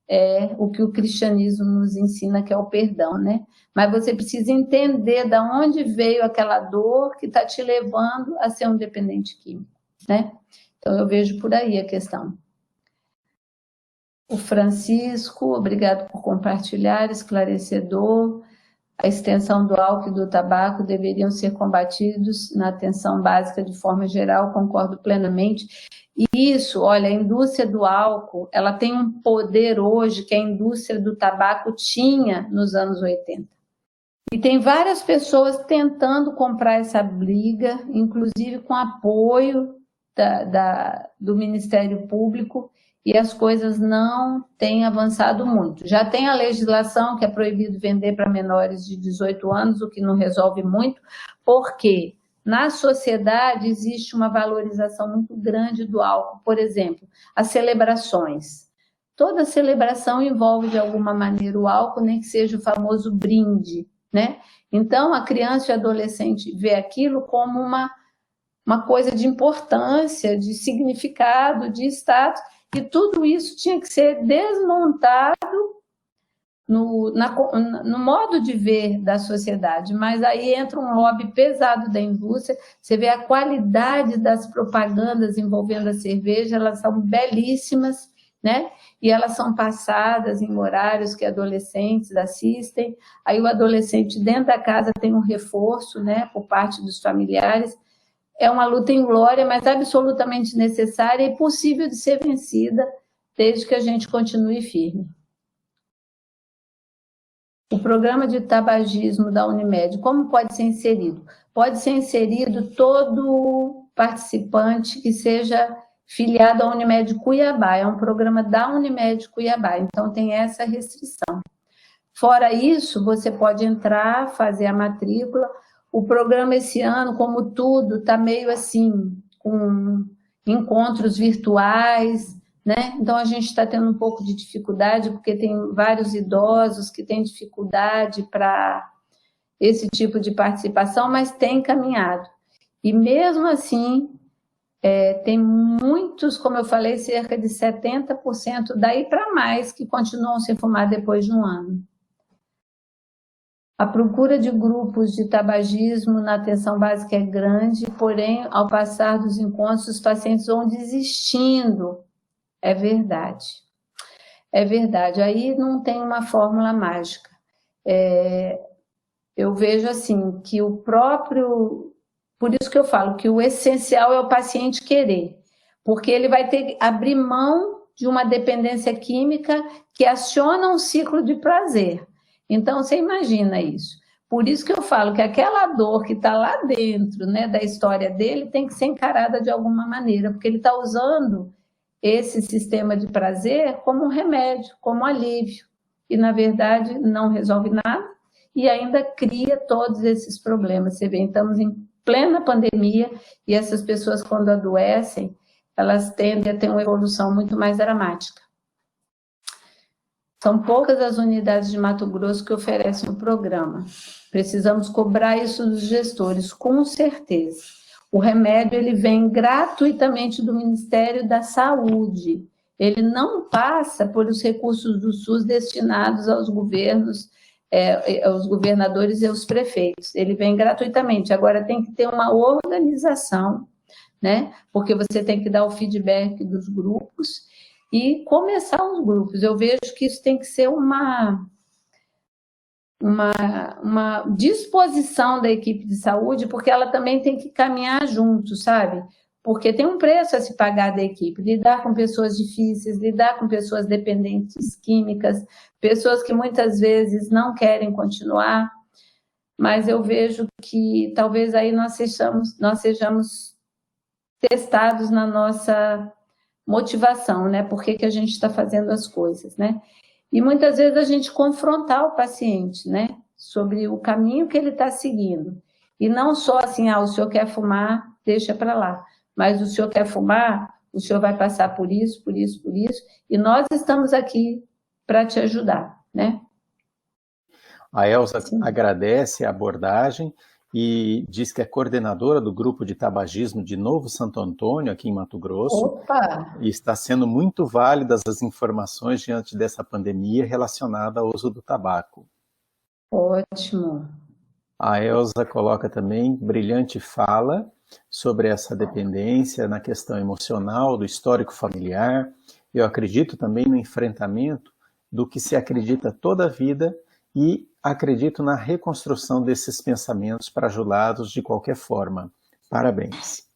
é o que o cristianismo nos ensina, que é o perdão, né? Mas você precisa entender de onde veio aquela dor que está te levando a ser um dependente químico, né? Então, eu vejo por aí a questão. O Francisco, obrigado por compartilhar, esclarecedor. A extensão do álcool e do tabaco deveriam ser combatidos na atenção básica de forma geral, concordo plenamente. E isso, olha, a indústria do álcool, ela tem um poder hoje que a indústria do tabaco tinha nos anos 80. E tem várias pessoas tentando comprar essa briga, inclusive com apoio do Ministério Público, e as coisas não têm avançado muito. Já tem a legislação que é proibido vender para menores de 18 anos, o que não resolve muito, porque na sociedade existe uma valorização muito grande do álcool. Por exemplo, as celebrações. Toda celebração envolve, de alguma maneira, o álcool, nem que seja o famoso brinde, né? Então, a criança e o adolescente vê aquilo como uma coisa de importância, de significado, de status, e tudo isso tinha que ser desmontado no modo de ver da sociedade. Mas aí entra um lobby pesado da indústria, você vê a qualidade das propagandas envolvendo a cerveja, elas são belíssimas, né? E elas são passadas em horários que adolescentes assistem, aí o adolescente dentro da casa tem um reforço, né, por parte dos familiares. É uma luta inglória, mas absolutamente necessária e possível de ser vencida, desde que a gente continue firme. O programa de tabagismo da Unimed, como pode ser inserido? Pode ser inserido todo participante que seja filiado à Unimed Cuiabá, é um programa da Unimed Cuiabá, então tem essa restrição. Fora isso, você pode entrar, fazer a matrícula. O programa esse ano, como tudo, está meio assim, com encontros virtuais, né? Então a gente está tendo um pouco de dificuldade, porque tem vários idosos que têm dificuldade para esse tipo de participação, mas tem caminhado. E mesmo assim, tem muitos, como eu falei, cerca de 70% daí para mais, que continuam sem fumar depois de um ano. A procura de grupos de tabagismo na atenção básica é grande, porém, ao passar dos encontros, os pacientes vão desistindo. É verdade. É verdade. Aí não tem uma fórmula mágica. Eu vejo assim, que o próprio... Por isso que eu falo que o essencial é o paciente querer, porque ele vai ter que abrir mão de uma dependência química que aciona um ciclo de prazer. Então, você imagina isso. Por isso que eu falo que aquela dor que está lá dentro, né, da história dele tem que ser encarada de alguma maneira, porque ele está usando esse sistema de prazer como um remédio, como um alívio. E, na verdade, não resolve nada e ainda cria todos esses problemas. Você vê, estamos em plena pandemia e essas pessoas, quando adoecem, elas tendem a ter uma evolução muito mais dramática. São poucas as unidades de Mato Grosso que oferecem o programa. Precisamos cobrar isso dos gestores, com certeza. O remédio ele vem gratuitamente do Ministério da Saúde. Ele não passa por os recursos do SUS destinados aos governos, aos governadores e aos prefeitos. Ele vem gratuitamente. Agora tem que ter uma organização, né? Porque você tem que dar o feedback dos grupos e começar os grupos. Eu vejo que isso tem que ser uma disposição da equipe de saúde, porque ela também tem que caminhar junto, sabe? Porque tem um preço a se pagar da equipe, lidar com pessoas difíceis, lidar com pessoas dependentes químicas, pessoas que muitas vezes não querem continuar, mas eu vejo que talvez aí nós sejamos testados na nossa motivação, né? Por que a gente está fazendo as coisas, né? E muitas vezes a gente confrontar o paciente, né? Sobre o caminho que ele está seguindo. E não só assim, o senhor quer fumar, deixa para lá. Mas o senhor quer fumar, o senhor vai passar por isso, por isso, por isso. E nós estamos aqui para te ajudar, né? A Elza agradece a abordagem e diz que é coordenadora do grupo de tabagismo de Novo Santo Antônio, aqui em Mato Grosso. Opa! E está sendo muito válidas as informações diante dessa pandemia relacionada ao uso do tabaco. Ótimo. A Elza coloca também brilhante fala sobre essa dependência na questão emocional, do histórico familiar. Eu acredito também no enfrentamento do que se acredita toda a vida e acredito na reconstrução desses pensamentos para ajudá-los de qualquer forma. Parabéns.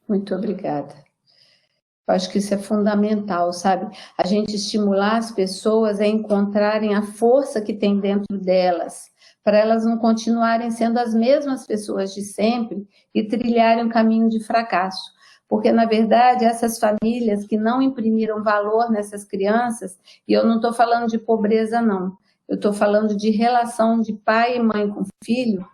Muito obrigada. Eu acho que isso é fundamental, sabe? A gente estimular as pessoas a encontrarem a força que tem dentro delas, para elas não continuarem sendo as mesmas pessoas de sempre e trilharem um caminho de fracasso. Porque, na verdade, essas famílias que não imprimiram valor nessas crianças, e eu não estou falando de pobreza, não, eu estou falando de relação de pai e mãe com filho,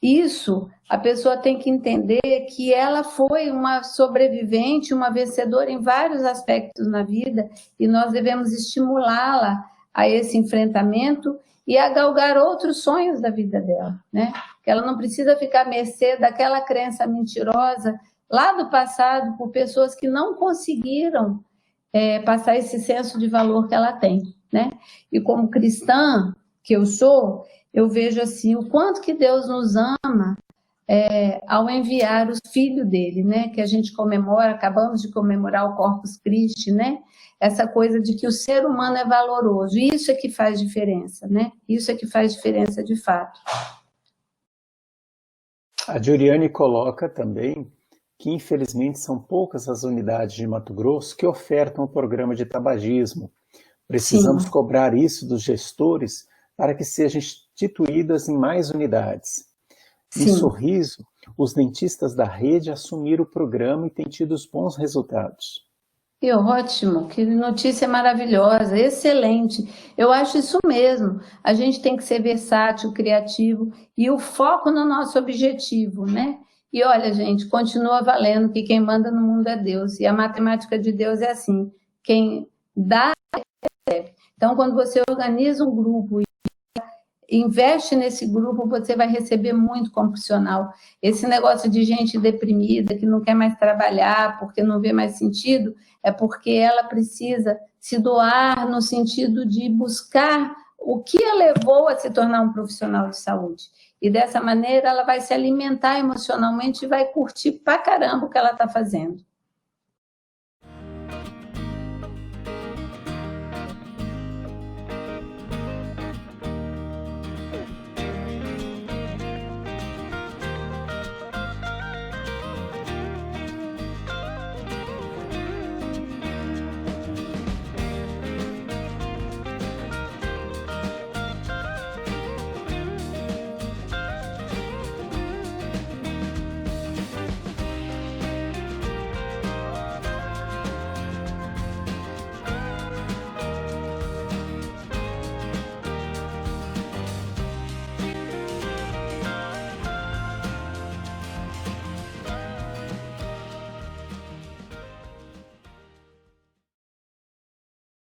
isso, a pessoa tem que entender que ela foi uma sobrevivente, uma vencedora em vários aspectos na vida, e nós devemos estimulá-la a esse enfrentamento e a galgar outros sonhos da vida dela, né? Que ela não precisa ficar à mercê daquela crença mentirosa lá do passado por pessoas que não conseguiram passar esse senso de valor que ela tem, né? E como cristã que eu sou, eu vejo assim o quanto que Deus nos ama ao enviar o Filho dele, né? Que a gente comemora, acabamos de comemorar o Corpus Christi, né? Essa coisa de que o ser humano é valoroso, isso é que faz diferença, né? Isso é que faz diferença de fato. A Juriane coloca também que, infelizmente, são poucas as unidades de Mato Grosso que ofertam o programa de tabagismo. Precisamos cobrar isso dos gestores para que sejam instituídas em mais unidades. Em Sorriso, os dentistas da rede assumiram o programa e têm tido bons resultados. Que ótimo, que notícia maravilhosa, excelente. Eu acho isso mesmo. A gente tem que ser versátil, criativo e o foco no nosso objetivo, né? E olha, gente, continua valendo que quem manda no mundo é Deus. E a matemática de Deus é assim: quem dá, recebe. Então, quando você organiza um grupo e investe nesse grupo, você vai receber muito como profissional. Esse negócio de gente deprimida, que não quer mais trabalhar porque não vê mais sentido, é porque ela precisa se doar no sentido de buscar o que a levou a se tornar um profissional de saúde. E dessa maneira ela vai se alimentar emocionalmente e vai curtir pra caramba o que ela está fazendo.